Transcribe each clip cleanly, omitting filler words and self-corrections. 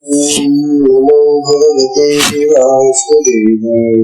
नमो भगवते वासुदेवाय।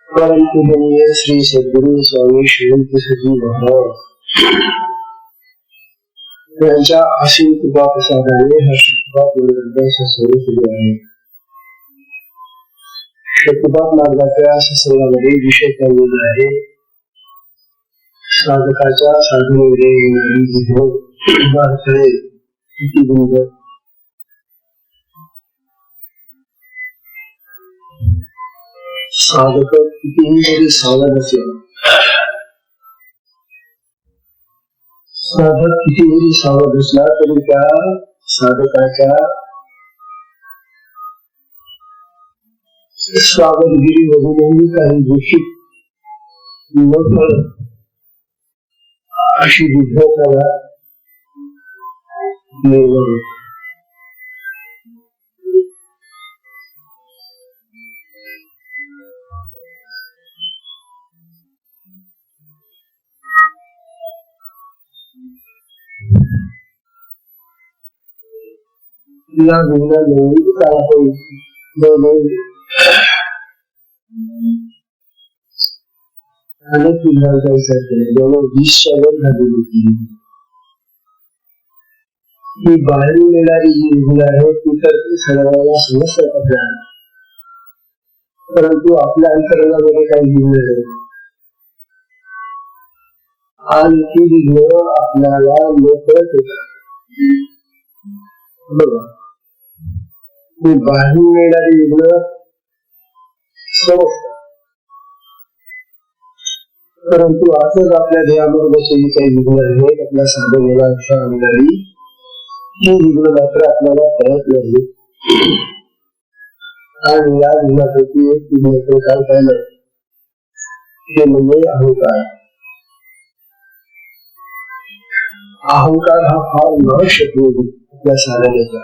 परम पूजनीय श्री सद्गुरु स्वामी श्रीमंत सजी महाराज यांच्या असीम कृपा प्रसादाने हा शतपात मार्गाचा सुरू केले आहे. शतपात मार्गाच्या सत्संगामध्ये विषय चाललेला आहे साधकाच्या साधनेमध्ये किती गुण. साधक कितीही जरी साधक असला, साधक किती जरी सावध असला तरी त्या साधकाच्या सावधगिरी मधूनही काही गोष्टी अशी विद्यार्थ्याला निर्माण होते. या गुणांनी आपण अनेक विद्यार्थ्यांसाठी 20च्या वर झालेली होती. ही बाहेरून येणारी जी गुण आहे ती तर सर्वांना समजतात आपल्याला, परंतु आपल्या अंतरंगामध्ये काही गुण नाही. आणि ती विघ्न आपल्याला मोकळत येतात. बघा, ती बाहेरून येणारी विघ्न समजतात, परंतु असंच आपल्या देहामध्ये बसलेली काही विघ्न आहेत, आपल्या साधनेला अडथळा आणणारी, ही विघ्न मात्र आपल्याला कळत नाही. आणि या विघ्नापैकी एक विघ्न काय पाहिलं, ते म्हणजे अहंकार. अहंकार हा फार न शत्रू आपल्या साधनेचा.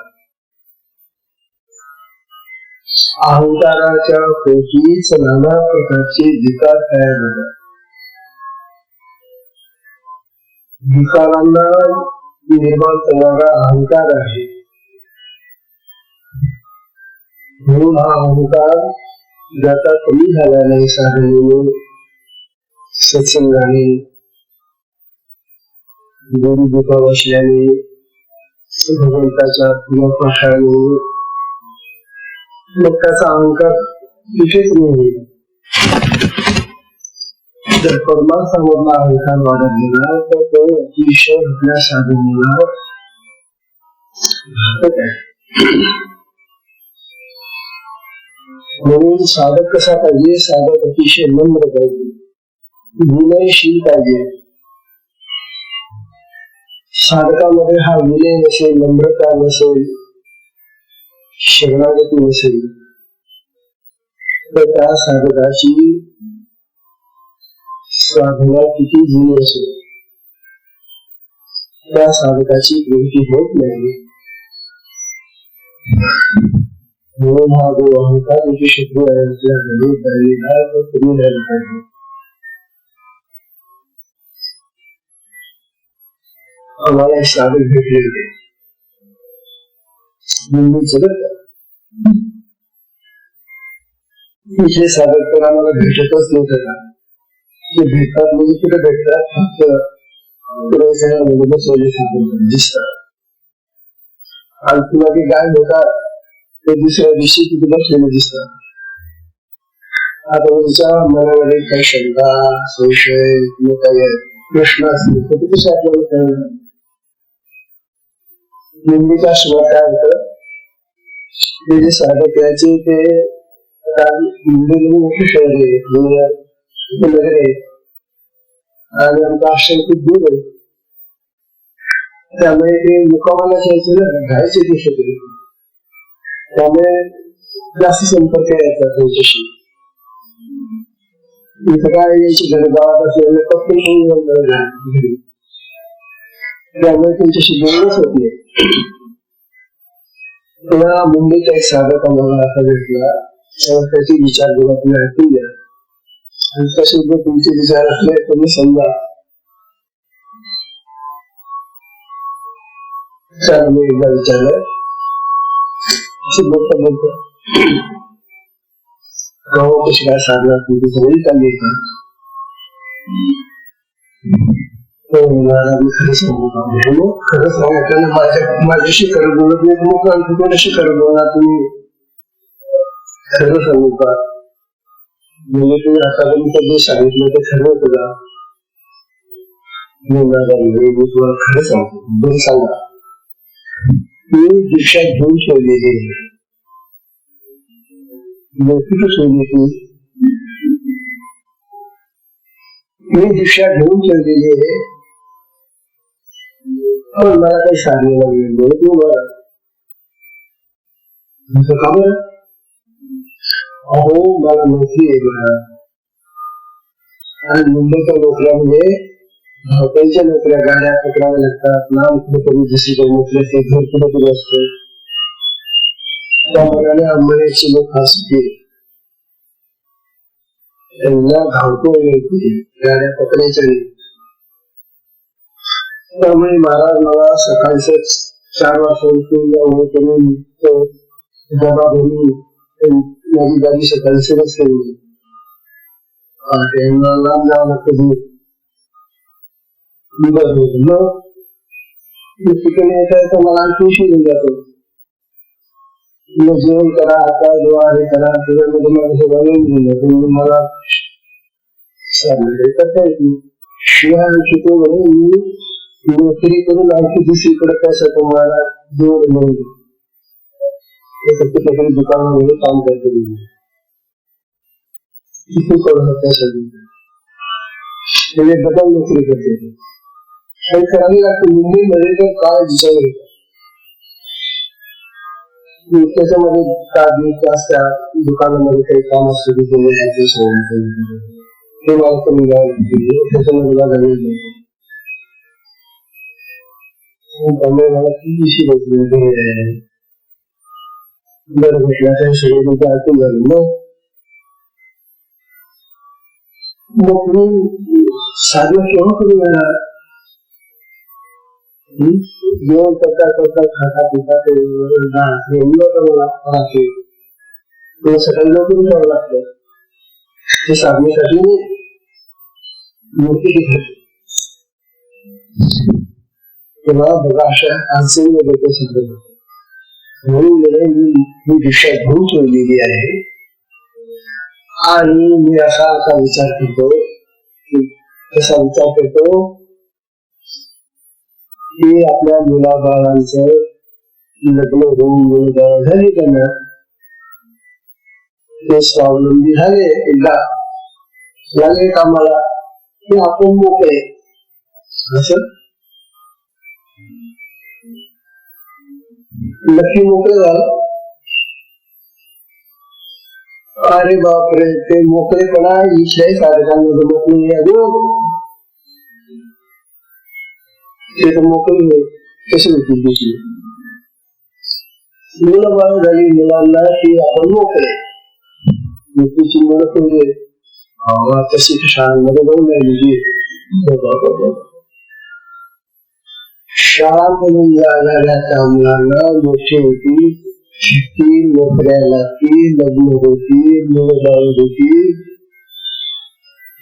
अहंकाराच्या पैकीच नाना प्रकारचे विकार तयार होतात. विकारांना निर्माण करणारा अहंकार आहे. म्हणून हा अहंकार ज्याचा कमी झाला नाही साधनेने, सत्संगाने, गुरु कृपा बसल्याने, भगवंताच्या प्रियपाठाने, मग त्याचा अहंकार विशेष नाही. जर परमार्थामधला अहंकार वाढत गेला तर तो अतिशय आपल्या साधनेला घातक आहे. म्हणून साधक कसा पाहिजे, साधक अतिशय नम्र पाहिजे, विनयशील पाहिजे. साधकामध्ये हा विनय नसेल, नम्रता नसेल, शरणागती नसेल, तर त्या साधकाची साधना किती जुनी असेल, त्या साधकाची प्रगती होत नाही. म्हणून हा जो अहंकार म्हणजे शत्रू आहे, आपल्या घरी राहिलेला तो कमी राहिला पाहिजे. आम्हाला एक साधक भेटले होते मुंबईचं. इथे साधक तर आम्हाला भेटतच नव्हतं का, ते भेटतात म्हणजे कुठे भेटतात, फक्त बसवले दिसतात. आणि तुला ते गायब होतात, ते दुसऱ्या दिवशी तिथे बसलेले दिसतात. आता तुमच्या मनामध्ये काही शंका, संशय किंवा काही प्रश्न असतील तर ते कसे आपल्याला कळणार. मुंबईच्या आश्रमात काय होतं, ते जे साधक यायचे ते मुंबई मोठे शहर आहे, नगर आहे, आणि आमचा आश्रम खूप दूर आहे. त्यामुळे ते मुकामाला जायचे ना, राहायचे ते सगळे, त्यामुळे जास्त संपर्क यायचा त्यांच्याशी. इथं काय यायची घर गावात असल्यामुळे पटकन त्यामुळे त्यांच्याशी बोलणंच होत नाही. तेव्हा मुंबईचा एक साधक आम्हाला असा भेटला, त्याचे विचार जेव्हा तुम्ही ऐकून घ्या, आणि तसे जर तुमचे विचार असले तुम्ही समजा. त्याला मी एकदा विचारलं, असं बोलता बोलतो गाव कशी काय साधना तुमची सगळी चालली का. खरं सांगू का, खरं सांगू त्यांना माझ्याशी खरं बोलत नाही, मग आणखी कोणाशी खरं बोलणार तुम्ही. खरं सांगू का म्हणजे तुम्ही आतापर्यंत जे सांगितलं ते खरं होतं का. मी तुम्हाला खरं सांगतो, बरं सांगा. मी दीक्षा घेऊन ठेवलेली कुठे ठेवली ती, मी दीक्षा घेऊन ठेवलेली आहे, पण मला काही साधनेला वेळ तुम्हाला का बरं. अहो मला नोकरी आहे बघा, आणि मुंबईच्या नोकऱ्या म्हणजे धावत्यांच्या नोकऱ्या, गाड्या पकडाव्या लागतात, नाम कुठेतरी दुसरी काही नोकरी असते, घर कुठेतरी असते. त्याप्रमाणे अंबानीची लोक खास त्यांना धावतो गाड्या पकडायच्या नाही. त्यामुळे महाराज मला सकाळीच 4 वाजता उठून करून डबा भरून माझी गाडी सकाळीच असते, लांब जावं लागतं. मग तिकडे येता मला आणखी उशीर जातो. जेवण करा, आता जेव्हा हे करा, त्याच्यामध्ये मला सगळं तुम्ही मला करता येते. शिवाय शिकू म्हणून मी नोकरी करून आणखी दुसरीकडे पैसा कमवायला जोड मिळून कुठेतरी दुकानामध्ये काम करते पैसा म्हणजे डबल नोकरी करते पण करावी लागते. मुंबईमध्ये तर काय दिसायला त्याच्यामध्ये कागद असतात दुकानामध्ये काही काम असतं ते मला कमी त्याच्यामध्ये माझा वेळ त्यामुळे मला किती शिकवली बरं भेटल्या सगळे तुमचं ऐकून झालं मग मी साधनं केव्हा करून येणार जेवण करता करता खाता पिता सकाळी लवकर करावं लागतं ते साधण्यासाठी मूर्ती तेव्हा बघा अशा अडचणी लोक सगळं म्हणून मी दिशा घेऊन ठेवलेली आहे. आणि मी असा विचार करतो तसा विचार करतो की आपल्या मुलाबाळांचं लग्न होऊन मुलबाळ झाली त्यांना ते स्वावलंबी झाले एकदा लागले कामाला की आपण मोकळे असं नक्की मोकळे झालं. अरे बापरे ते मोकळेपणा ईशाही साधकांमध्ये मोकळे ते तर मोकळे कसे होतील दुसरी मुलं बाळ झाली मुलांना की आपण मोकळे मोकळीची मुलं म्हणजे तशी शाळांमध्ये जाऊन राहिली शाळांमधून जाणाऱ्या त्या मुलांना मोठी होती शिकतील नोकऱ्या लागतील लग्न होतील मुलं बाळ होतील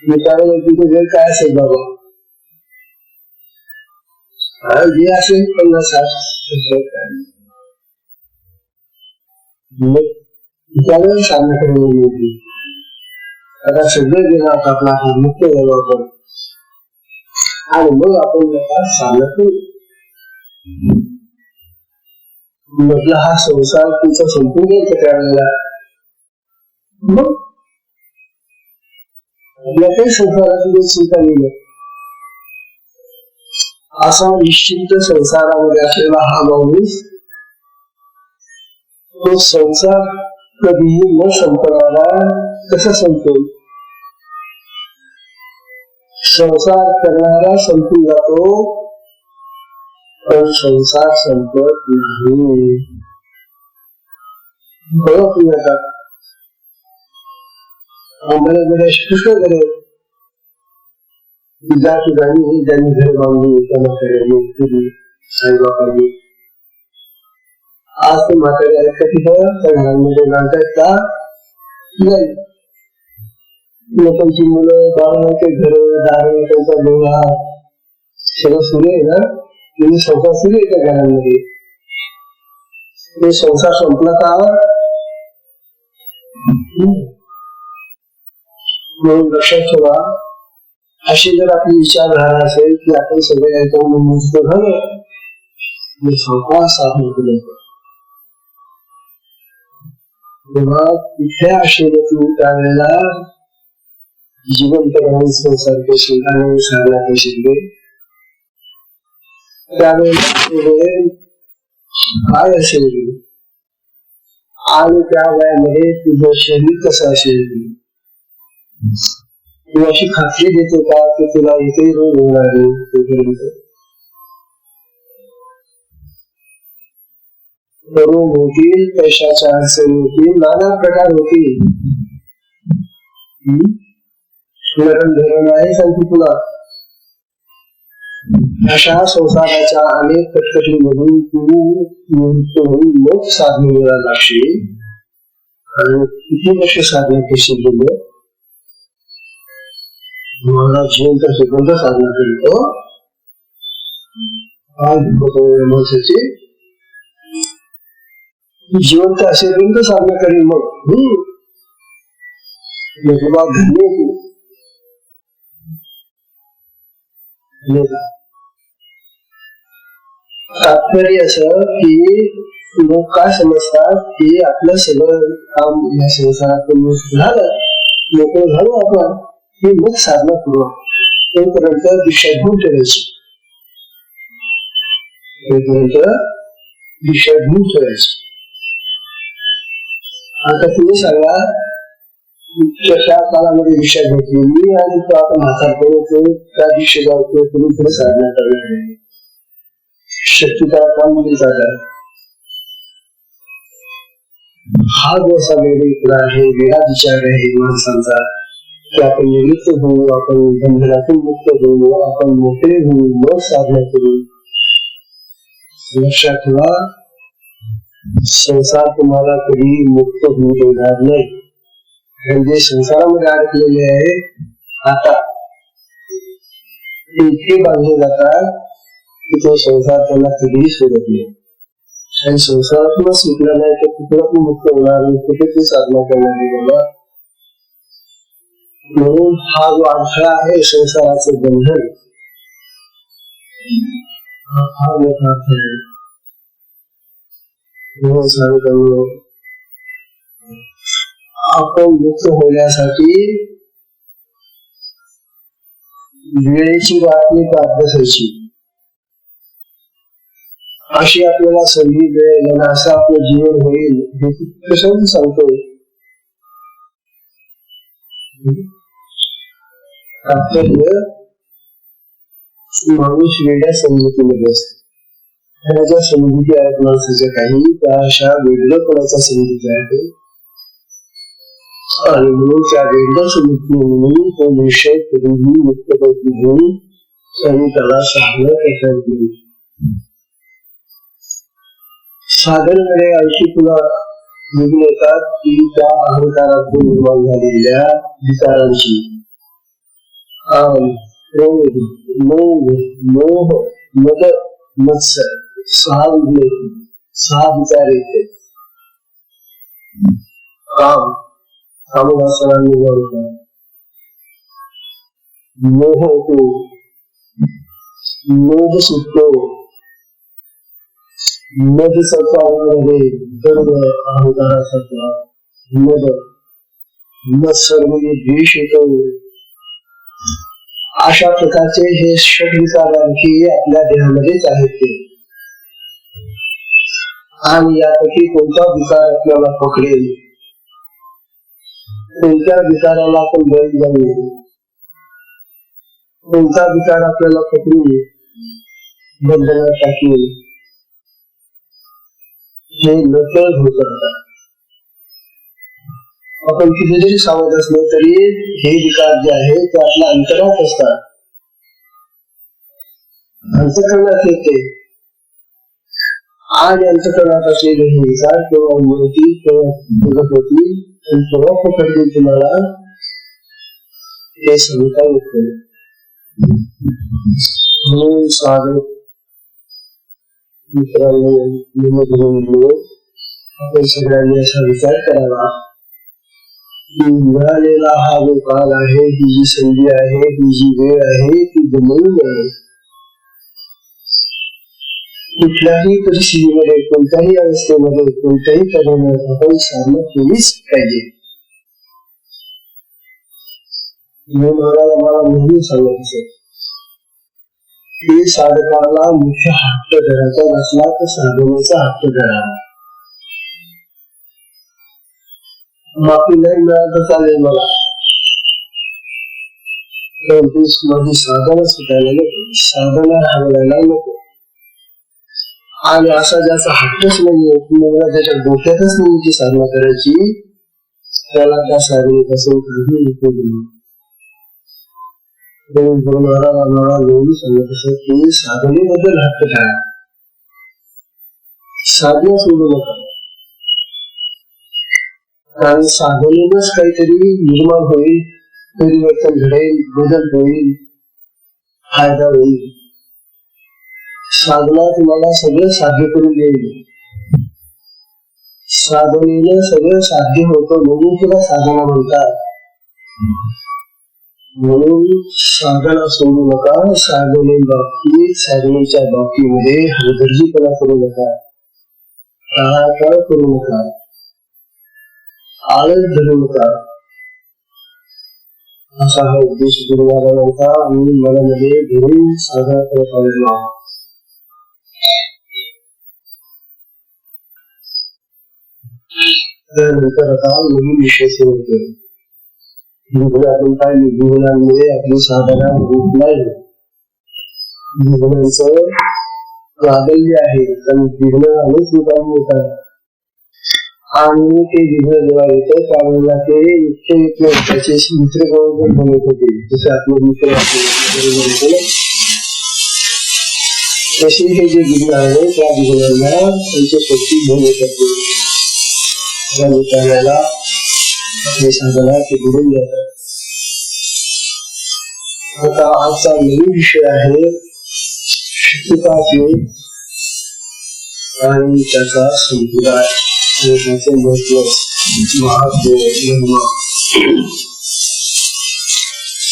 विचारलं तिथे वेळ काय असेल बाबा जे असेल 50-60 मग सामना करायला आता सगळे गेला आपला मुक्त झाला आपण आणि मग आपण सामना करू म्हटलं हा संसार तुमचा संपून घ्यायचा त्यावेळेला मग आपल्या काही संसाराची चिंता नाही असा निश्चिंत संसारामध्ये असलेला हा माणूस तो संसार कधीही न संपणारा कसा संपेल संसार करणारा संपून जातो पण संसार संपत नाही. आम्हाला जरा स्पष्ट करेल ज्या ठिकाणी ज्यांनी घर बांधली त्या म्हाताऱ्यांनी साईबाबांनी आज ते म्हातारे आहेत का तिथं त्या घरांमध्ये जाणतायत का नाही लोकांची मुलं बाळांचे घर दार त्यांचा डोळा सगळं सुरू आहे ना म्हणजे संसार सुरू आहे त्या घरांमध्ये ते संसार संपला का म्हणून लक्षात ठेवा अशी जर आपली विचारधारा असेल की आपण सगळे याच्यावर मुक्त झालं संसार साधन केलं तेव्हा तिथे असे त्यावेळेला जिवंत राहून संसार कशी आणि साधना कशी त्यावेळेला काय असेल आणि त्या वयामध्ये तुझं शरीर कसं असेल तू अशी खात्री देतो का की तुला एकही रोग होणार नाही रोग होतील पैशाच्या अडचणी होतील नाना प्रकार होतील स्मरण धरण आहे सांगतो तुला अशा संसाराच्या अनेक कटकटीमधून तू मोक्ष साधनेला लागशील आणि किती वर्ष साधना कशी गेलं मला जिवंत सुगंध साधना करीतो माणसाची जिवंत असेल तर साधना करेल मग धन्य तात्पर्य असं की लोक काय समजतात की आपलं सगळं काम या संसारातून झालं, मोकळं झालो आपण की मग साधना करू. तोपर्यंत दिशाभूल ठेवायची, दिशाभूल ठेवायची. आता तुम्ही सांगा त्या काळामध्ये दिशा घेतलेली आणि तो आपण म्हातारपणे त्या दिशेचा उपयोग करून पुढे साधना करणार शक्यता काम जागा. हा जो असा वेगळा आहे, वेगळा विचार आहे माणसांचा की आपण निवृत्त होऊ, आपण बंधनातून मुक्त होऊ, आपण मोकळे होऊ, मग साधना करू. लक्षात ठेवा, संसार तुम्हाला कधी मुक्त होऊ देणार नाही. जे संसारामध्ये अडकलेले आहे आता ते इतके बांधले जातात की तो संसार त्यांना कधीही सोडत नाही. आणि संसारातूनच सुटला नाही तर कुठे मुक्त होणार नाही, कुठे ती साधना करणार नाही. म्हणून हा जो अडथळा आहे संसाराचं बंधन, हा मोठा अडथळा आहे. म्हणून सांगतो आपण मुक्त होण्यासाठी वेळेची बातमी पाहत बसायची. अशी आपल्याला संधी मिळेल आणि असं आपलं जीवन होईल हे कशावर सांगतो. तात्पर्य माणूस वेगळ्या समजुतीमध्ये असतो. त्याच्या समजुती आहेत माणसाच्या काही, त्या अशा वेगळेपणाच्या समजुती आहेत. आणि म्हणून त्या वेगळ्या समजुतीने तो विषय कधीही मुक्त होत नाही आणि त्याला साधना करता येईल. साधनेमध्ये आणखी तुला निघून येतात की त्या अहंकारातून निर्माण झालेल्या विचारांची क्रोध, लोभ, मोह, मद, मत्सर, सहा विचार येते. काम कामवासना निर्माण होतात, मोह होतो, लोभ सुटतो, मद सत्वामध्ये गर्व अहंकाराचा मद, मत्सर म्हणजे द्वेष येतो. अशा प्रकारचे हे षड विकार आणखी आपल्या देहामध्येच आहेत ते. आणि यापैकी कोणता विकार आपल्याला पकडेल, कोणत्या विचाराला आपण बळी जाऊ, कोणता विचार आपल्याला पकडून बंधनात टाकेल, हे नकळत होत राहतात. आपण किती जरी सावध असलो तरी हे विकार जे आहे ते आपल्या अंतरात असतात, अंतःकरणात येते. आणि अंतःकरणात असलेले हे विकार केव्हा उमटतील, केव्हा बघत होतील आणि केव्हा पकडतील तुम्हाला हे सांगता येत नाही. म्हणून साधक मित्रांनो, आपण सगळ्यांनी असा विचार करावा की मिळालेला हा जो काल आहे, ही जी संधी आहे, ही जी वेळ आहे ती गमवू नये. कुठल्याही परिस्थितीमध्ये, कोणत्याही अवस्थेमध्ये, कोणत्याही तऱ्हेने आपण साधना केलीच पाहिजे. मला नेहमी सांगत असेल की साधकाला मुख्य हट्ट धरायचा नसला तर साधनेचा हट्ट धरावा. बाकी नाही मिळालं तर चालेल मला, परंतु माझी साधना सुटायला नको, साधना हरवायला नको. आणि असा ज्याचा हट्टच नाहीये, तुम्हाला त्याच्या डोक्यातच नाही जी साधना करायची, त्याला त्या साधनेपासून काही उपयोग नाही. साधनेबद्दल हट्ट करा, साधना सोडू नका. कारण साधनेनच काहीतरी निर्माण होईल, परिवर्तन घडेल, बदल होईल, फायदा होईल. साधना तुम्हाला सगळं साध्य करून देईल. साधनेनं सगळं साध्य होतं म्हणून तिला साधना म्हणतात. म्हणून साधना सोडू नका. साधनेच्या बाबतीमध्ये हलगर्जीपणा करू नका, टाळाटाळ करू नका, आळस धरू नका. असा हा उद्देश गुरु महाराजांचा आम्ही मनामध्ये घेऊन साधना करत आलेलो आहोत. त्यानंतर आता नवीन विषय सुरू होतोय. आपण काय विज्ञानामध्ये आपली साधना होत नाही. विज्ञानाचं प्राबल्य आहे, कारण विघ्न अनेक रूपाने होतात आणि ते विघ्न जेव्हा येतं त्यावेळेला ते इतके त्याचे मित्र बरोबर बनवत होते. जसे आपले मित्र बरोबर होते तसे हे जे विघ्न आहे त्या विघ्नांना त्यांच्या शक्ती घेऊन येतात. त्याला आपली साधना ते बुडून जातात. आता आजचा नवीन विषय आहे शक्तिपात योग आणि त्याचा संप्रदाय, त्याचे महत्व, महात्म्य, महिमा.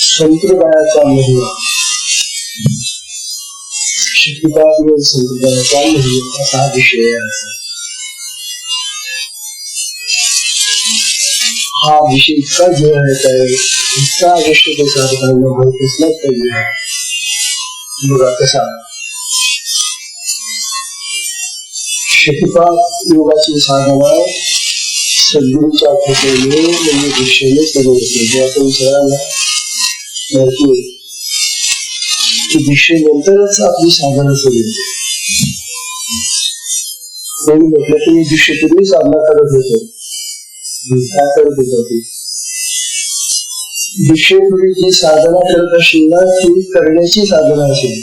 संप्रदायाचा महिमा, शक्तिपात योग संप्रदायाचा महिमा असा विषय आहे. हा विषय इतका जिव्हाळ्याचा आहे, इतका आवश्यक आहे साधकांना माहित असलाच पाहिजे. बघा कसा शक्तिपात योगाची साधना सद्गुरूच्या कृपेने म्हणजे दृष्टीने सुरू होते. जे आपण सगळ्यांना माहिती आहे की दीक्षेनंतरच आपली साधना सुरू होते. कोणी म्हटलं की मी दीक्षेपूर्वी साधना करत होतो. काय करत होता ती दीक्षेपूर्वी जी साधना करत असेल ना ती करण्याची साधना असेल.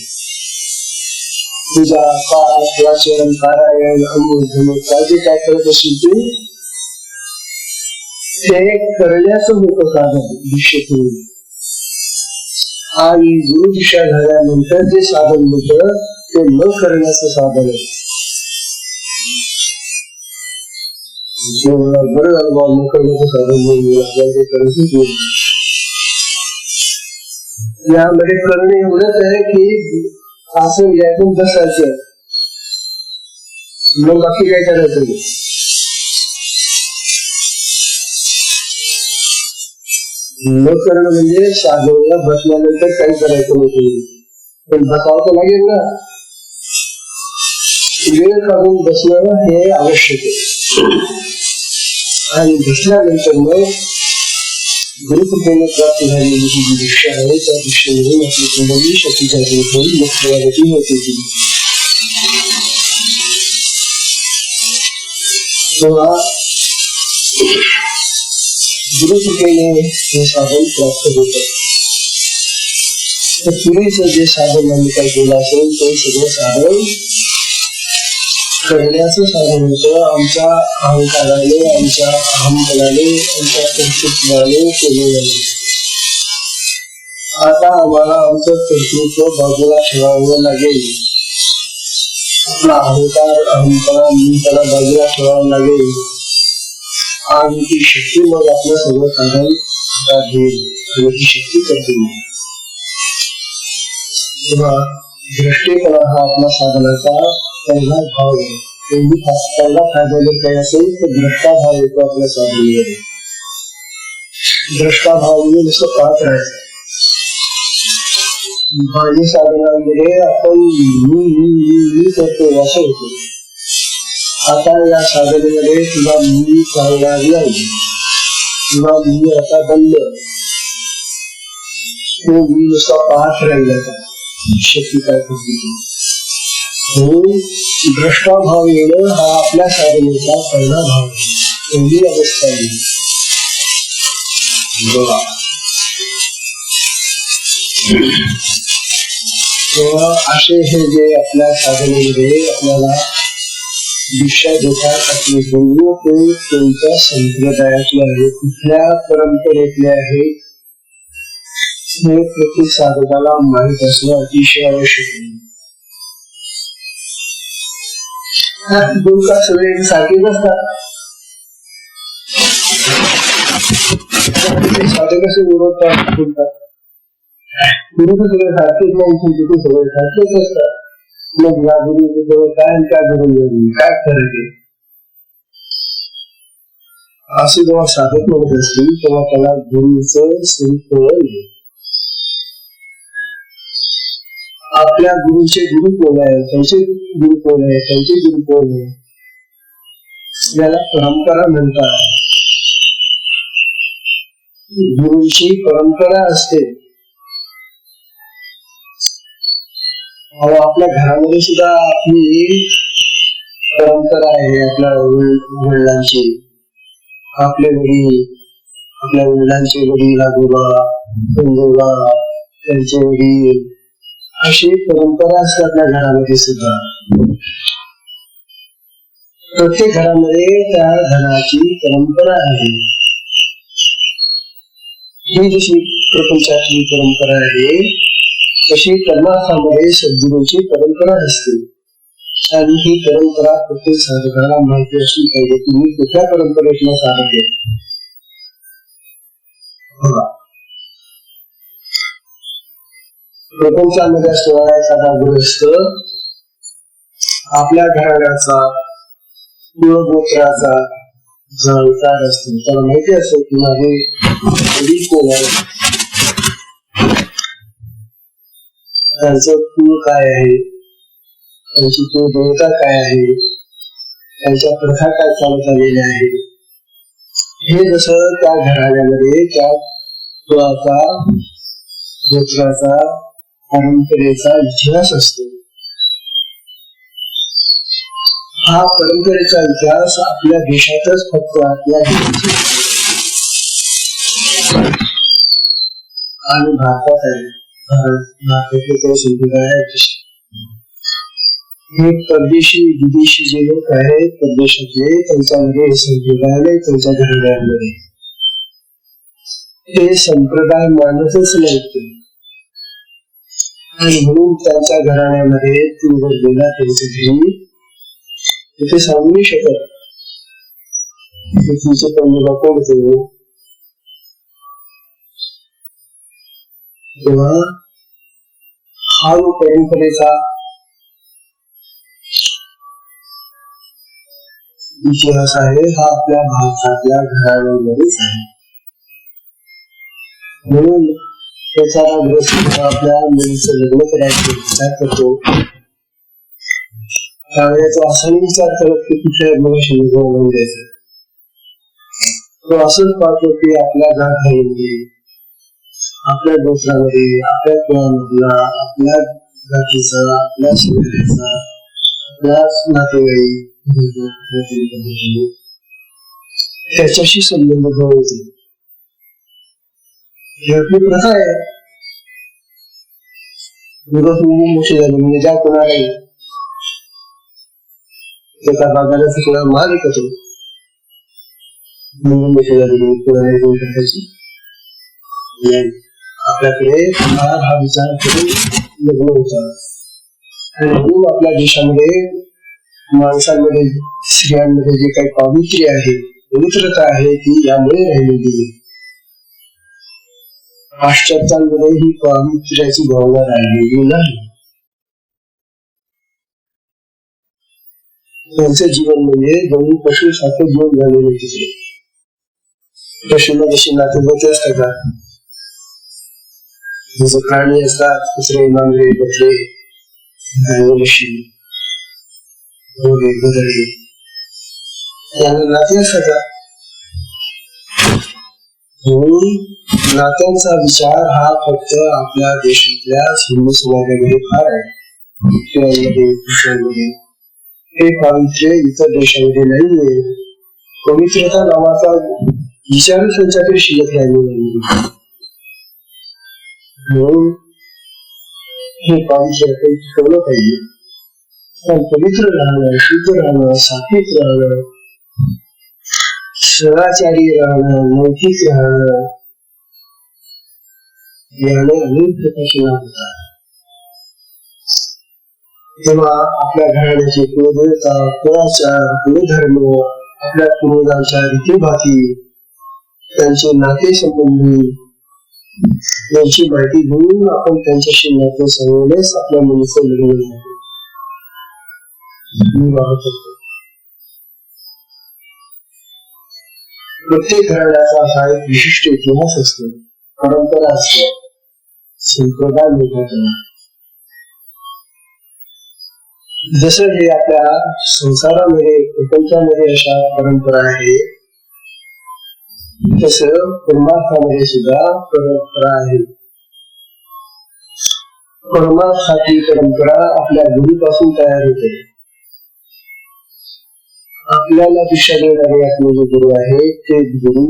पूजा, पाठ, वाचन, पारायण, काय जे काय करत असेल ते करण्याचं होतं साधन दीक्षेपूर्वी. आणि गुरु दीक्षा झाल्यानंतर जे साधन होतं ते न करण्याचं साधन आहे. बरं झालं बाबा न करण्याचं साधन आपल्याला ते करायचंच नाही. यामध्ये करणं एवढंच आहे की असं यातून बसायचं, मग बाकी काय करायचं नाही. न करणं म्हणजे साधनेला बसल्यानंतर काही करायचं नाही, पण बसावं तर लागेल ना. वेळ काढून बसणं हे आवश्यक आहे. आणि बसल्यानंतर मग गुरुकृपेने प्राप्त झालेली जी दीक्षा आहे त्या दीक्षेवरून आपली कुंडली शक्तीच्या होऊन मुक्तवादी होते. तेव्हा गुरुकृपेने हे साधन प्राप्त होत. तर पूर्वीचं जे साधन आम्ही काय केलं असेल ते सगळं साधन करण्याचं साधन होतं. आमच्या अहंकाराने, आमच्या अहंपणाने, आमच्या कर्तृत्वाने केलेलं आहे. आता आम्हाला आमचं कर्तृत्व बाजूला ठेवावं लागेल. आपला अहंकार, अहंपणा, मीपणा बाजूला ठेवावं लागेल आणि ती शक्ती मग आपलं सगळं साधन हातात घेईल आणि ती शक्ती करते. तेव्हा दृष्टीपणा हा आपला साधनाचा पहिला भाव आहे. पहिला फायदा काय असेल तर द्रष्टा भाव येतो आपल्या साधनेमध्ये. द्रष्टा भाव म्हणजे नुसतं पाहत राहायचं. बाह्य साधनांमध्ये आपण मी करतो असं होतो. आता या साधनेमध्ये तुला मी चालणार नाही, तुला मी आता बंद, तो मी नुसता पाहत राहिला शक्ती काय करते. द्रष्टा भाव येणं हा आपल्या साधनेचा पहिला भाव आहे. पहिली अवस्था आहे. बघा तेव्हा असे हे जे आपल्या साधनेमध्ये आपल्याला दीक्षा देतात आपले गुरु ते कोणत्या संप्रदायातले आहे, कुठल्या परंपरेतले आहे हे प्रत्येक साधकाला माहित असणं अतिशय आवश्यक आहे. दोन का सगळे सारखेच असतात. साधक कसे ओळखतात गुरु तर सगळे सारखेच नाही, तिथे सगळे सारखेच असतात. मग या गुरुजवळ काय आणि त्या गुरुजवळ काय फरक आहे असं जेव्हा साधक म्हणत असतील तेव्हा त्याला गुरुचं स्वरूप कळलं. आपल्या गुरुचे गुरु कोण आहे, त्यांचे गुरु कोण आहे, त्यांचे गुरु कोण आहे, याला परंपरा म्हणतात. गुरुची परंपरा असते. आपल्या घरामध्ये सुद्धा आपली परंपरा आहे. आपल्या वडिलांची, आपले वडील, आपल्या वडिलांचे वडील आजोबा, पंजोबा, त्यांचे वडील, अशी परंपरा असते आपल्या घरामध्ये सुद्धा. प्रत्येक घरामध्ये त्या घराची परंपरा आहे. ही जशी प्रपंचाची परंपरा आहे तशी परमार्थामध्ये सद्गुरूची परंपरा असते. आणि ही परंपरा प्रत्येक साधकाला माहिती असली पाहिजे. तुम्ही कुठल्या परंपरेतला साधक आहे. प्रपंचामध्ये असणारा एखादा गृहस्थ आपल्या घराण्याचा कुळगोत्राचा जाणकार असतो. त्याला माहिती असतो की माझे वडील कोण आहे, त्यांचं कुळ काय आहे, त्यांची कुळदेवता काय आहे, त्यांच्या प्रथा काय चालत आलेल्या आहेत. हे जसं त्या घराण्यामध्ये त्या कुळाचा, गोत्राचा, परंपरेचा इतिहास असतो. हा परंपरेचा इतिहास आपल्या देशातच फक्त आपल्या आणि भारतात आहे. भारताचे संप्रदाय हे परदेशी विदेशी जे लोक आहेत परदेशातले, त्यांच्यामध्ये हे संप्रदाय नाही. त्यांच्या घराण्यामध्ये ते संप्रदाय मानतच नाहीत. आणि म्हणून त्यांच्या घराण्यामध्ये तू जर गेला त्यांच्या घरी तिथे सांगू नाही शकत तुमचं पंजोबा कोण होते. तेव्हा हा जो परंपरेचा इतिहास आहे हा आपल्या भारतातल्या घराण्यांमध्येच आहे. म्हणून एखादा ग्रस्त आपल्या मुलीचं लग्न करायचं विचार करतो त्यावेळेचा असा विचार करत की कुठल्या मुलाशी लग्न होऊन द्यायचं. तो असंच पाहतो की आपल्या घरामध्ये, आपल्या गोत्रामध्ये, आपल्या कुळामधला, आपल्या जातीचा, आपल्या शरीराचा, आपल्या नातेवाईक त्याच्याशी संबंध ठेवायचे. ही आपली प्रथा आहे. मोठी झाली म्हणजे ज्या कोणालाही एका बागाला सगळा माल विकतो मोठी झालेली कोणालाही दोन टाकायची आपल्याकडे हा विचार करून लग्न होतात. आणि म्हणून आपल्या देशामध्ये माणसांमध्ये, स्त्रियांमध्ये जे काही पावित्र्य आहे, पवित्रता आहे ती यामुळे राहिलेली आहे. पाश्चात्यांमध्ये ही पावित्र्याची भावना राहिलेली नाही. त्यांचं जीवन म्हणजे दोन्ही पशुसारखं जीवन झालेले तिथे. पशुला जशी नातेवाईक असतात का, जसं प्राणी असतात कुत्रे, मांजरे, बकरे, म्हशी, घोडे, गधे, यांना नाते असतात का. म्हणून नात्यांचा विचार हा फक्त आपल्या देशातल्या हिंदू समाजामध्ये फार आहे. कृष्णांमध्ये हे पावित्र्य इतर देशामध्ये नाहीये. पवित्रता नावाचा विचार त्यांच्याकडे शिल्लक राहिलेला नाही. म्हणून हे पावित्र्य आपण ठेवलं पाहिजे. पण पवित्र राहणं, शुद्ध राहणं, सात्विक राहणं, सदाचारी राहणं, नैतिक राहणं याने अनेक प्रकारचे लाभ होतात. तेव्हा आपल्या घराण्याची कुलदेवता, कुळाचार, कुलधर्म, आपल्या पूर्वजांच्या रीतीभाती, त्यांचे नातेसंबंधी यांची माहिती घेऊन आपण त्यांच्याशी नाते सांगण्यास आपल्या मुलीचं लग्न प्रत्येक घराण्याचा हा एक विशिष्ट इतिहास असतो, परंपरा असते, संप्रदाय मिळतात. जसं हे आपल्या संसारामध्ये प्रपंचामध्ये अशा परंपरा आहे, तसं परमार्थामध्ये सुद्धा परंपरा आहे. परमार्थाची परंपरा आपल्या गुरुपासून तयार होते. आपल्याला दिशा देणारे आपले जे गुरु आहेत ते गुरु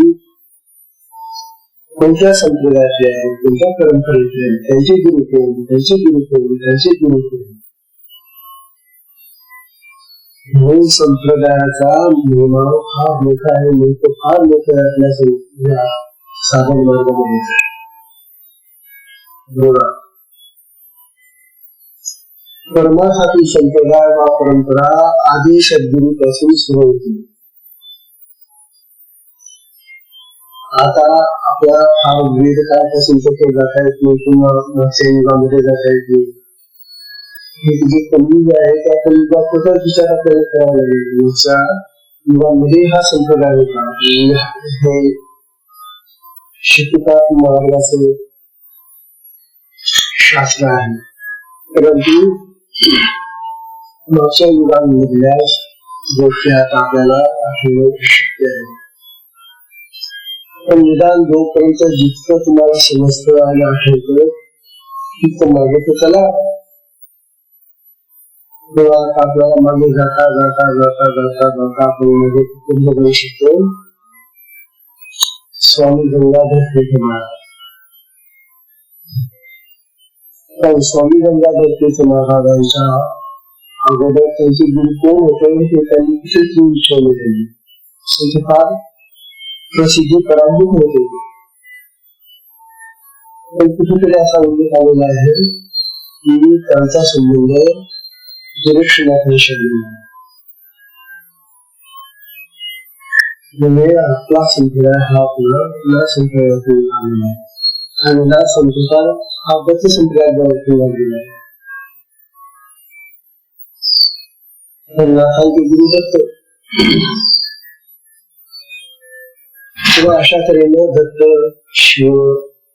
कोणत्या संप्रदायातले आहेत, कोणत्या परंपरेतले आहेत, त्यांचे गुरु कोण, त्यांचे गुरु कोण, त्यांचे गुरु कोण. मूळ संप्रदायाचा महिमा फार मोठा आहे, महत्व फार मोठं आहे आपल्या साधन मार्गामध्ये. बघा, परमार्थातील संप्रदाय वा परंपरा आधी सद्गुरू पासून सुरू होती. आता आपल्या फार वेद काळापासून ते जाता येत नाही किंवा मागच्या युगामध्ये जाता येत नाही. हे जे कलियुग आहे त्या कलियुगाचा विचार आपल्याला करावा लागेल. मागच्या युगामध्ये हा संप्रदाय होता, हे शिकतात मार्गाचे शास्त्र आहे. परंतु मागच्या युगांमधल्या गोष्टी आता आपल्याला आठवणं शक्य आहे. पण निदान जोपर्यंत जितकं तुम्हाला समजतं आणि आठवतं तितकं मागे तर चला. तेव्हा आपल्याला मागे जाता जाता जाता जाता जाता आपण मध्ये कुटुंब बघू शकतो. स्वामी गंगाधर टिळक महाराज. स्वामी गंगाधर टिळक महाराजांच्या अगोदर त्यांचे गुरु कोण होते हे त्यांनी कुठेच विचारले त्यांनी. त्यांचे फार प्रसिद्धी पराभूत होते. पण कुठेतरी असा उल्लेख आलेला आहे की त्यांचा संबंध गोरक्षनाथांशी आहे. म्हणजे आपला संप्रदाय हा पुन्हा या संप्रदायातून आलेला आहे आणि हा संप्रदाय हा बद्ध संप्रदायातून आलेला आहे. नाथांचे गुरु दत्त किंवा अशा तऱ्हेने दत्त शिव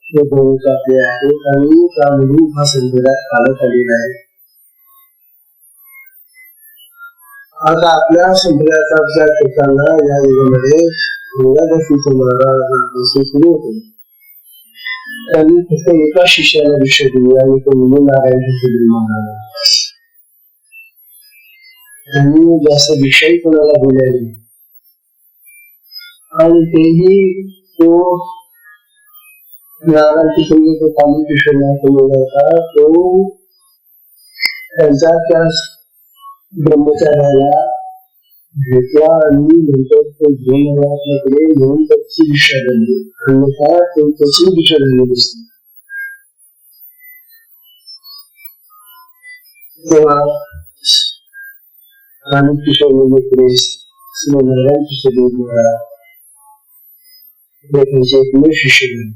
हे दोन आपले आहेत आणि त्यामधून हा संप्रदाय चालत आलेला आहे. आता आपल्या संप्रदायाचा विचार करताना या युगामध्ये गंगाधर महाराज सुरू होते. त्यांनी फक्त एका शिष्याला दीक्षा दिली आणि तो म्हणजे नारायण महाराज. त्यांनी जास्त दीक्षाही कोणाला दिल्या नाही आणि तेही तो नारायण तो काली कृष्णनाथ होता. तो त्यांच्या त्या ब्रह्मचार्याला घेतला आणि नंतर तो घेऊन आपल्याकडे घेऊन त्याची दीक्षा झाली. अन्यथा तो त्याची दीक्षा झाली दिसते. तेव्हा काली कृष्ण श्री नारायण कृष्ण महाराज त्यांचे एकमेव शिष्य झाले.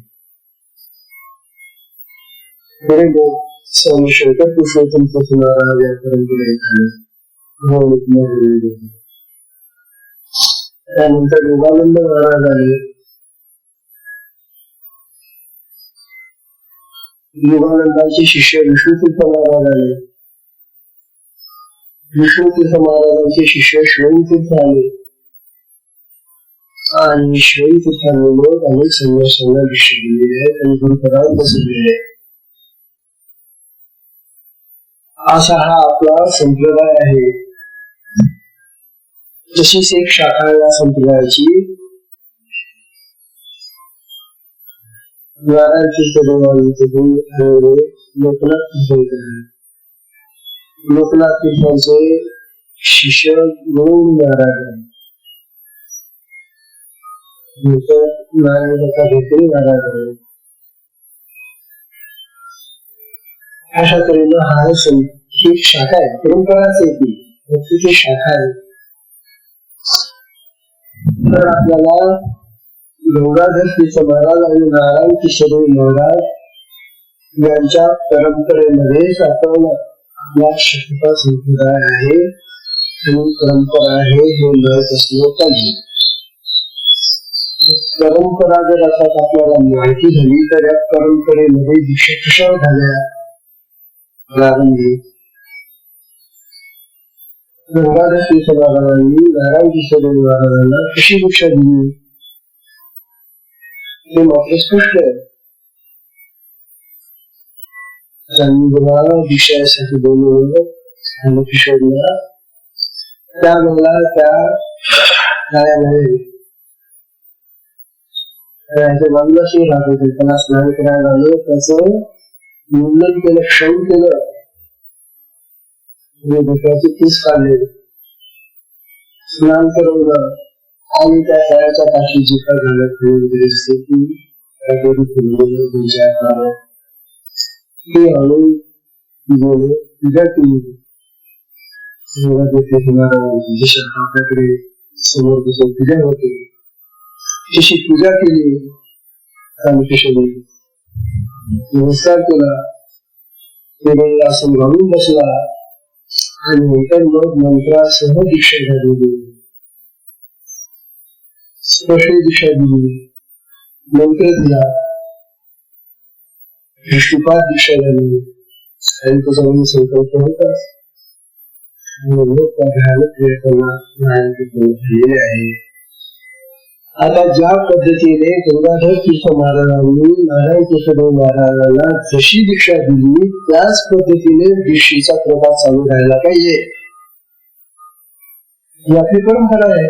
बरे लोक स्वामी शंकर पुरुषोत्तम महाराज या परंपरेत आले. त्यानंतर योगानंद महाराज आले. योगानंदांचे शिष्य विष्णुतीर्थ महाराज आले. विष्णुतीर्थ महाराजांचे शिष्य शिवतीर्थ आले आणि शिवतीर्थांनी मग अनेक संन्यासांना दीक्षा दिलेली आहे आणि गुरुपदावर बसवलेले आहे. असा हा आपला संप्रदाय आहे. तशीच एक शाखा या संप्रदायाची नारायण तीर्थ लोकनाथ तीर्थ. लोकनाथ तीर्थांचे शिष्य गोविंद महाराज नारायण दत्ता भेटरी महाराज आहे. अशा तऱ्हेनं हा एक शाखा आहे. परंपराच आहे ती शाखा आहे. तर आपल्याला गंगाधर तीर्थ महाराज आणि नारायण किशोरी महाराज यांच्या परंपरेमध्येच आपण आपला शक्यता संप्रदाय आहे आणि परंपरा आहे हे माहीत असलं पाहिजे. परंपरा जर आता आपल्याला माहिती झाली तर या परंपरेमध्ये दीक्षा कशा झाल्या प्रारंभी गंगाधर तीर्थ महाराजांनी नारायण किशोरी महाराजांना कशी दीक्षा दिली हे मात्र स्पष्ट आहे. त्यांनी जेव्हा दीक्षासाठी बोलवलं किशोरीला त्यावेळेला त्या बाजूलाशी राहत होते. त्यांना स्नान करायला आलं, त्याचं मुंडन केलं, क्षण केलं, डोक्याचे केस काढले, स्नान करवलं आणि त्या तळ्याच्या काठी जी काय घालत वगैरे असते ती आणून पूजा केली. आपल्याकडे समोर पूजा होते तशी पूजा केली. नमस्कार केला, आसन घालून बसला आणि नंतर मग मंत्रासह दीक्षा झालेली, स्पर्श दीक्षा दिली, मंत्र दिला, दृष्टिपात दीक्षा झाली. त्याचा संकल्प होता आहे. आता ज्या पद्धतीने गंगाधर तीर्थ महाराजांनी नारायण किशोरी महाराजांना जशी दीक्षा दिली त्याच पद्धतीने दीक्षेचा प्रभाव चालू राहायला पाहिजे ही आपली परंपरा आहे.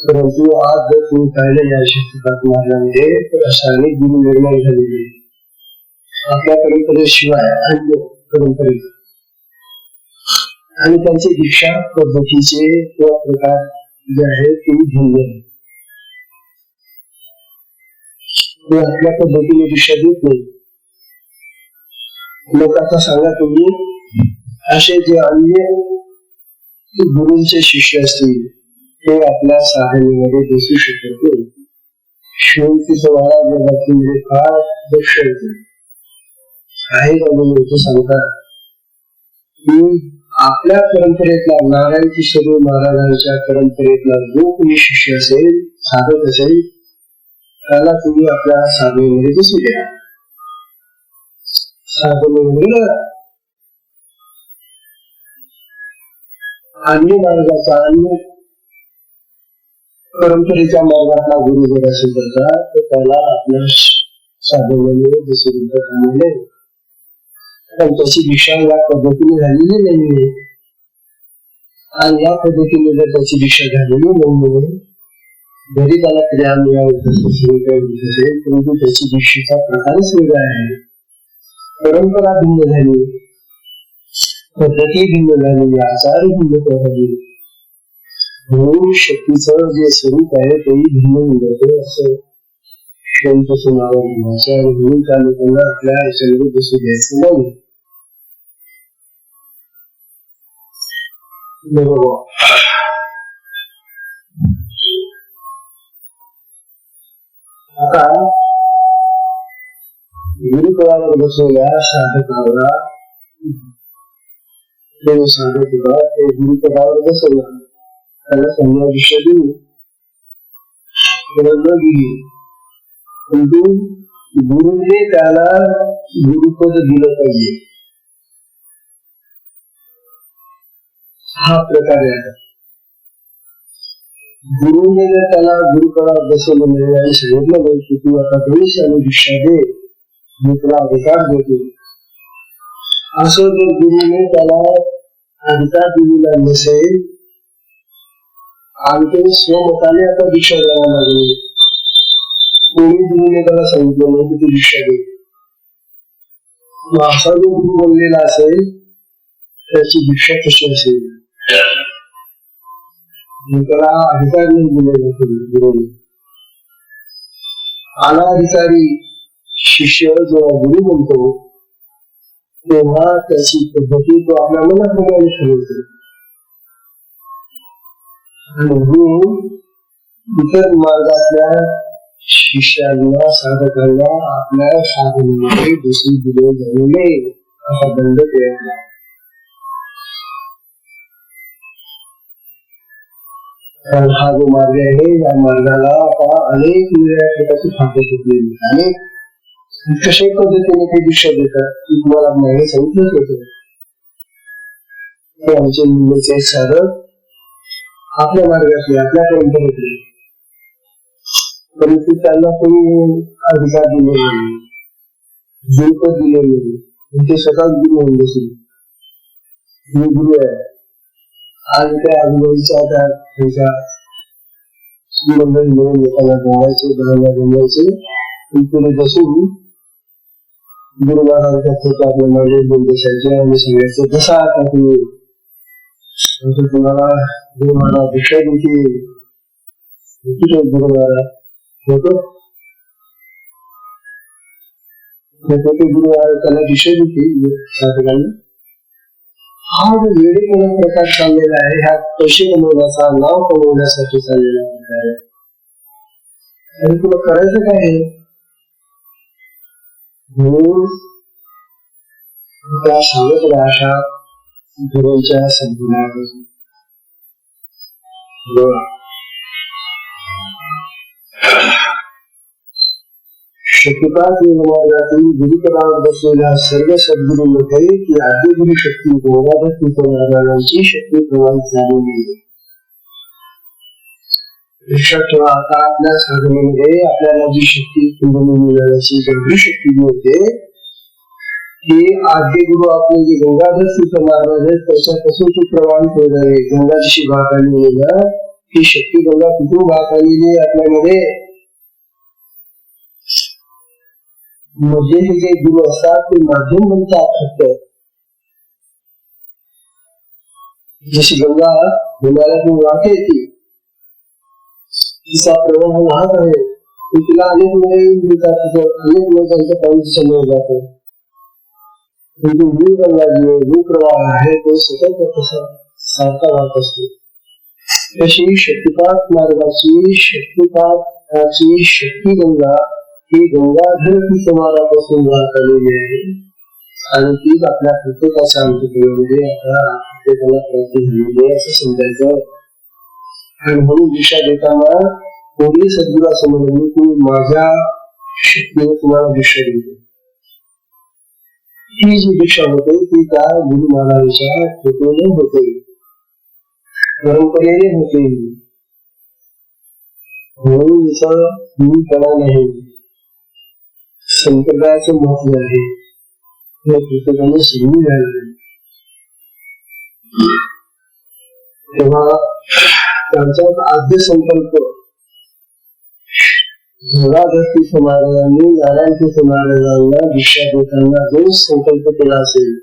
परंतु आज जर तुम्ही पाहिलं या शक्तिपात महाराजांमध्ये तर अशाने गुरु निर्माण झालेले आपल्या परंपरेशिवाय अन्य परंपरे आणि त्यांचे दीक्षा पद्धतीचे किंवा प्रकार जे आहेत ते भिन्न आहे. ते आपल्या पद्धतीने दीक्षा देत नाही. लोक आता सांगा तुम्ही असे जे अन्य गुरूंचे शिष्य असतील ते आपल्या साधनेमध्ये दिसू शकत नाही. शिवतीचं महाराज फार दक्ष होते. काही बाबा सांगतात की आपल्या परंपरेतला नारायण किशोरी महाराजांच्या परंपरेतला जो कोणी शिष्य असेल साधक असेल त्याला तुम्ही आपल्या साधनेमध्ये दिसू द्या. साधनेमध्ये अन्य मार्गाचा अन्य परंपरेच्या मार्गातला गुरु जर असेल तर त्याला आपल्या साधनेमध्ये दिसून येत. पण त्याची दीक्षा या पद्धतीने झालेली नाहीये आणि या पद्धतीने जर त्याची दीक्षा झालेली नाहीये जरी त्याला क्रिया मिळावत असेल परंतु त्याची दीक्षेचा प्रकारच वेगळा आहे. परंपरा भिन्न झाली, पद्धती भिन्न झाली, आचार भिन्न झाली, म्हणून शक्तीचं जे स्वरूप आहे तेही भिन्न होऊन जाते असं त्यांचं नाव म्हणून त्या लोकांना आपल्या याच्यामध्ये दिसू द्यायचं नाही. आता गुरुकुळावर बसलेल्या साधकाला साधक होता ते गुरुपदावर बसवला, त्याला संज्ञा दीक्षा दिली, दिली, परंतु गुरुने त्याला गुरुपद दिलं पाहिजे हा प्रकार आहे. गुरुने जर त्याला गुरुपदावर बसवलं नाही आणि सांगितलं नाही की तू आता देश आणि दीक्षा दे, मी तुला अधिकार देतो, असं जर गुरुने त्याला अधिकार दिलेला नसेल आणि ते स्वमताने आता दीक्षा द्यायला लागले, कोणी गुरुने त्याला सांगितलं नाही की तू दीक्षा दे, असा जो गुरु बोललेला असेल त्याची दीक्षा कशी असेल, त्याला अधिकार नाही दिलेला गुरुने. अनाधिकारी शिष्य जेव्हा गुरु बोलतो तेव्हा त्याची पद्धती तो आपल्या मनाप्रमाणे ठरवतो. आणि मी इतर मार्गातल्या शिष्यांना साधकांना आपल्या साधनेमध्ये दुसरी दिले जाऊ नये असा दंड केला. कारण हा जो मार्ग आहे या मार्गाला आता अनेक वेगळ्या प्रकारचे फाटे फुटलेले, अनेक कशा पद्धतीने ते दिशा देतात की तुम्हाला नाही सांगितलंच होतं. ते आमचे मुंबईचे साधक आपल्या मार्गातले आपल्यापर्यंत होते, परंतु त्यांना कोणी अधिकार दिले नाही, दिलपत दिले नाही. ते स्वतःच गुरु होऊन बसले. मी गुरु आहे आणि त्या आजूबाजूच्या त्यांच्या मंडळी मिळून लोकांना गंगायचे, बघायला गंगायचे. पुढे बसून गुरु महाराजांच्या फोटो आपल्या मागे बोल बसायचे आणि सांगायचे कसा आता तुम्हाला गुरु महाराज दीक्षा देतील. गुरु महाराज फोटो गुरु महाराज त्याला दीक्षा देतील साधकांना. हा जो वेळेपणा प्रकार चाललेला आहे, हा पैसे कमवण्याचा, नाव कमवण्यासाठी चाललेला प्रकार आहे. आणि तुला करायचं काय आहे, म्हणून त्या सांगत राहा गुरुच्या सद्गुणापासून. शक्तिपात मार्गातील गुरुपदावर बसलेल्या सर्व सद्गुरूंमध्ये ती आद्यगुरी शक्ती गंगाधर महाराजांची शक्ती प्रवाहित झालेली आहे. लक्षात ठेवा, आता आपल्या साधनेमध्ये आपल्याला जी शक्ती मिळाल्याची गंभीर शक्ती मिळते ही आद्य गुरु आपले जे गंगाधर महाराज आहेत त्याच्यापासून ती प्रवाहित होत आहे. गंगा जशी वाहत आलेली आहे ना, ही शक्ती गंगा कुठून वाहत आलेली आहे आपल्यामध्ये. म्हणजे हे जे गुरु असतात ते माध्यम बनतात. फक्त जशी गंगा हिमालयातून वाहते येते, तिचा प्रवाह वाहत आहे, तिला अनेक मिळतात, अनेक लोकांच्या पाण्याचा समोर जातो. परंतु मूळ गंगा जी आहे, मूळ प्रवाह आहे, तो सतत सारखा वाहत असतो. तशी शक्तिपात मार्गाची शक्तिपाताची शक्ती गंगा ही गंगाधर समारापासून वाहत आलेली आहे आणि तीच आपल्या प्रत्येकाच्या अंतःकरणामध्ये आता प्रत्येकाला प्राप्त झालेली आहे असं समजायचं. आणि म्हणून दिशा देताना कोणी सद्गुराचं म्हणून की माझ्या शक्तीने तुम्हाला दिशा देतो. ही जी दिशा होते ती त्या गुरु महाराजांच्या कृपेने होते, परंपरेने होते. म्हणून याचा मीपणा नाही, संप्रदायाचं महत्व आहे हे प्रत्येकाने समजून घ्यायला. तेव्हा त्यांचा आद्य संकल्प गंगाधर महाराजांनी नारायण महाराजांना दीक्षा देताना जो संकल्प केला असेल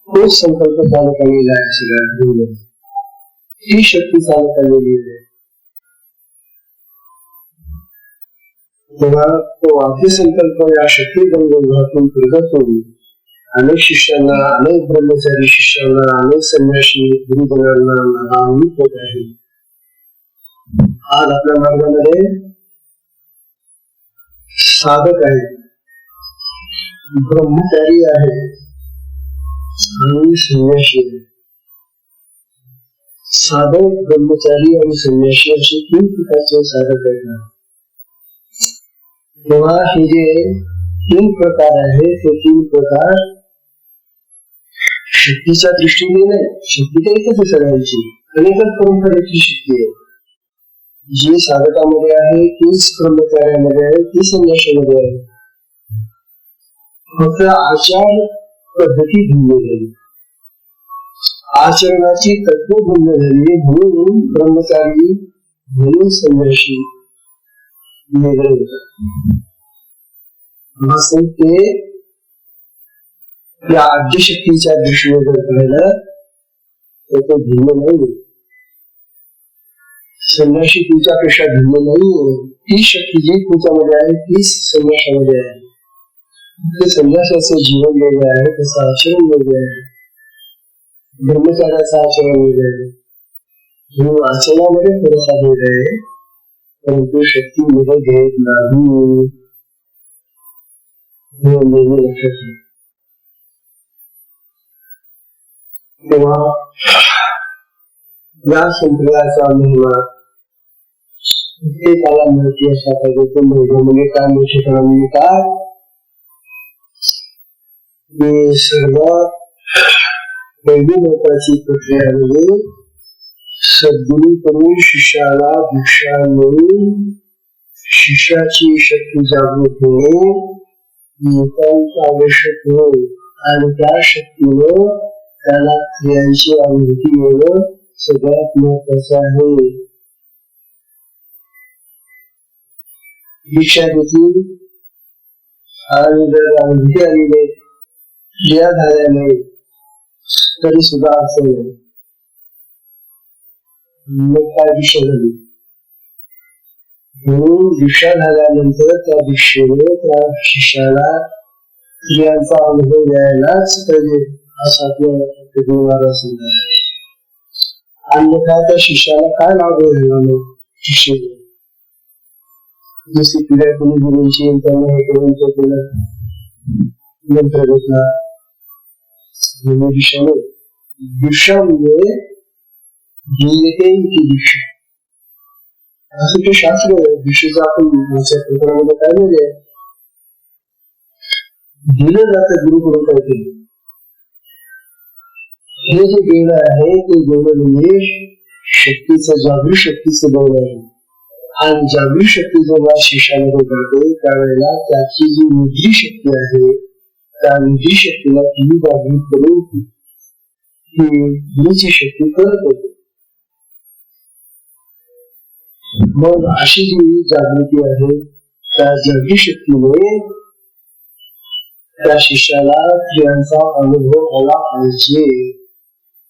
तोच संकल्प चालत आलेला आहे. सगळ्या ही शक्ती चालत आलेली आहे. तेव्हा तो आद्य संकल्प या शक्ती गंगोत्तून प्रगत होईल. अनेक शिष्यांना, अनेक ब्रह्मचारी शिष्यांना, अनेक संन्यासी गुरुजनांना लाभान्वित होत आहे. आज आपल्या मार्गामध्ये साधक आहे, ब्रह्मचारी आहे आणि संन्यासी आहे. साधक, ब्रह्मचारी आणि संन्यासी असे तीन प्रकारचे साधक आहेत. तेव्हा हे जे तीन प्रकार आहे ते तीन प्रकार शक्तीच्या दृष्टीने नाही. शक्ती तर एकच आहे सगळ्यांची, अनेकच परंपरेची शक्ती आहे. जी साधकामध्ये आहे तीच ब्रह्मचार्यामध्ये आहे, ती संन्यासामध्ये आहे. फक्त आचार पद्धती भिन्न झाली, आचरणाची तत्व भिन्न झाली. म्हणून ब्रह्मचारी म्हणून संन्यासी वेगळे होतात. असं ते या आद्यशक्तीच्या दृष्टीने जर पाहिलं तर ते भिन्न नाही. संन्यासी तुमच्यापेक्षा भिन्न नाही. ती शक्ती जी तुमच्यामध्ये आहे तीच संन्यासामध्ये आहे. ते संन्यासाचं जीवन वेगळं आहे, त्याचं आचरण वेगळं आहे, ब्रह्मचार्याचं आचरण वेगळं आहे. वाचनामध्ये थोडासा भेद आहे, परंतु शक्तीमध्ये भेद नाही, हे नेहमी लक्षात ठेवा. तेव्हा या संप्रदायाचा महिमा ते त्याला माहिती असला पाहिजे. तो महिमा म्हणजे काय, मोठेपणा म्हणजे काय, हे सर्वात पहिली महत्वाची प्रक्रिया म्हणजे सद्गुरूकडून शिष्याला दीक्षा मिळून शिष्याची शक्ती जागृत होणे नितांत आवश्यक होय, आणि त्या शक्तीवर त्याला क्रियांची अनुभूती येणं सगळ्यात महत्वाचं आहे. दीक्षा घेतली आणि जर अनुभूती आली नाही, क्रिया झाल्या नाही, तरी सुद्धा असं नाही, मग काय दीक्षा झाली. म्हणून दीक्षा झाल्यानंतर त्या दीक्षेने त्या शिष्याला क्रियांचा अनुभव द्यायलाच पाहिजे, असा आपल्या समजा. अन्यथा त्या शिष्याला काय लाभ होईल. शिष्य जशी क्रिया कोणी गुरुंची त्यांना हे करून केलं, मंत्र घेतला, दीक्षा नाही. दीक्षा म्हणजे जीवते दीक्षा, असं ते शास्त्र आहे. दीक्षेचं आपण प्रकरणामध्ये काय म्हणजे दिलं जातं गुरुकडून काहीतरी. हे जे देणं आहे ते देणं म्हणजे शक्तीचं, जागृत शक्तीचं देणं आहे. आणि जागृत शक्ती जेव्हा शिष्यामध्ये जाते त्यावेळेला त्याची जी निजी शक्ती आहे त्या निजी शक्तीला ती जागृत करून ती गुरुची शक्ती करत होते. मग अशी जी जागृती आहे त्या जागृत शक्तीने त्या शिष्याला क्रियांचा अनुभव आला पाहिजे.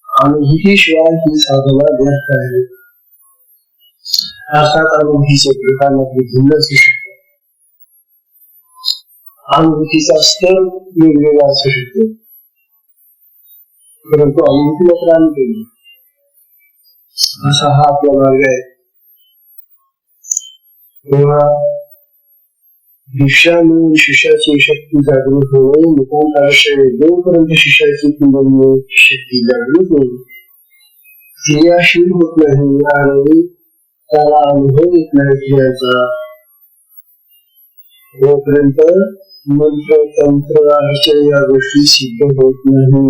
अनुभूतीशिवाय ही साधना व्यर्थ आहे. अर्थात अनुभूतीचे प्रकार भिन्न असू शकतात, अनुभूतीचा स्तर वेगवेगळा असू शकतो, परंतु अनुभूतीला प्राण केली असा हा आपला मार्ग आहे. तेव्हा दीक्षा मिळून शिष्याची शक्ती जागृत होणे नितांत आवश्यक आहे. जोपर्यंत शिष्याची शक्ती जागृत होईल, क्रियाशील होत नाही आणि त्याला अनुभव येत नाही क्रियाचा, तोपर्यंत मंत्र तंत्र अर्चना या गोष्टी सिद्ध होत नाही.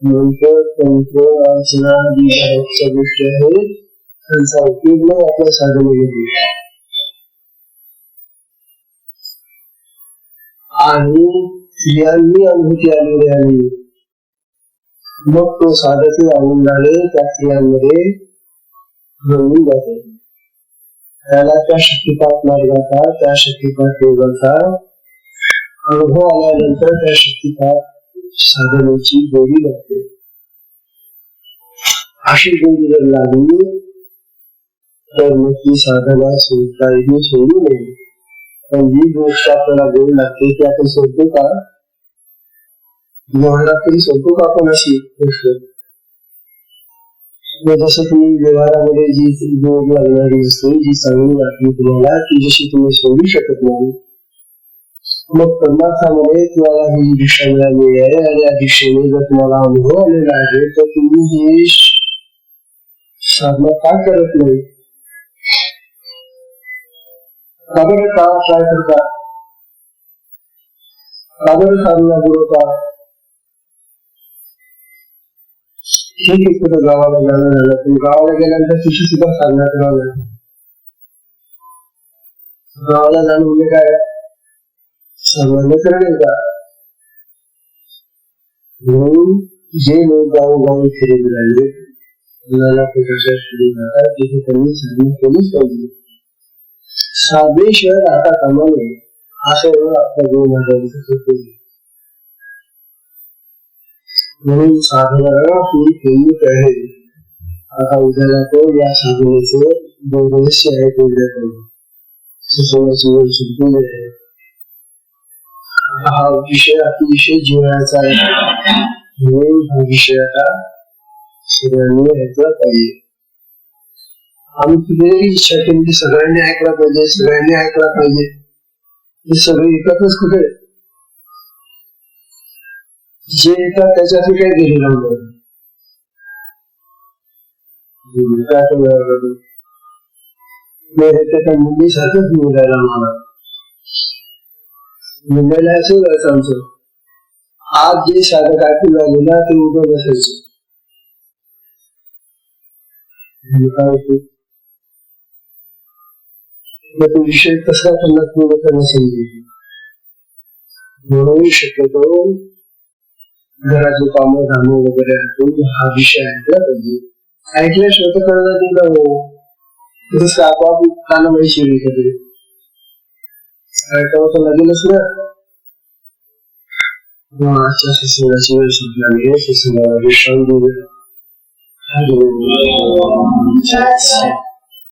मंत्र तंत्र अर्चना या गोष्टी आहेत, त्यांचा उपयोग नाही आपल्या साधनेमध्ये. आणि क्रियांनी अनुभूती आलेली आहे, मग तो साधक आनंदाने त्या क्रियांमध्ये घडून जातो. त्याला त्या शक्तिपात मार्गाचा, त्या शक्तिपात योगाचा अनुभव आल्यानंतर त्या शक्तिपात साधनेची गोडी लागते. अशी गोडी जर लागली तर मग ती साधना सोडू नये. पण जी गोष्ट आपल्याला गोड लागते ती आपण सोडतो का? व्यवहारात सोडतो का आपण अशी गोष्ट? जसं तुम्ही व्यवहारामध्ये जी गोड लागणारी असते, जी चांगली वाटली तुम्हाला, ती जशी तुम्ही सोडू शकत नाही, मग परमार्थामध्ये तुम्हाला ही दीक्षा मिळाली आहे आणि या दीक्षेने जर तुम्हाला अनुभव आलेला आहे तर तुम्ही ही साधना का करत नाही? काय करता? साधना पुरवता. ठीक आहे, कुठं गावाला जाणं झालं, पण गावाला गेल्यानंतर तिची सुद्धा साधना करावं लागेल. गावाला जाणं म्हणजे काय? साधना करणे का? म्हणून जे लोक गावोगावी फिरले लागले, तिथे त्यांनी साधना केलीच पाहिजे. साधेश्वर आता कमावणे असं आपल्या गुरुमंडळाचं. म्हणून साधना ही केली आहे. आता उद्याला तो या साधनेचे रहस्य आहे ते सुचवण्याची वेळ सुटलेली आहे. हा विषय अतिशय जीवनाचा आहे, म्हणून हा विषय आता सगळ्यांनी ऐकला पाहिजे. आम्ही किती इच्छा केली की सगळ्यांनी ऐकला पाहिजे, सगळ्यांनी ऐकला पाहिजे, हे सगळे येतातच कुठे? जे येतात त्याच्यासाठी काय केलेलं नाही. त्या मुंबई सारखंच निघायला मला मुंबईला असं जायचं आमचं. आज जे साधक ऐकून झाले ना ते उद्या बसायचे. तो विषय कसा त्यांना पूर्णपणे समजेल म्हणून शक्यतो घरातले काम धाम वगैरे हा विषय ऐकला पाहिजे. ऐकल्याशिवाय तर कळणार दिलं हो तसं आपोआप कानाबाई शिरी करते ऐकावं तर लागेलच ना. आजच्या सत्संगाची वेळ संपली आहे. सत्संगाला विश्रांती देऊया.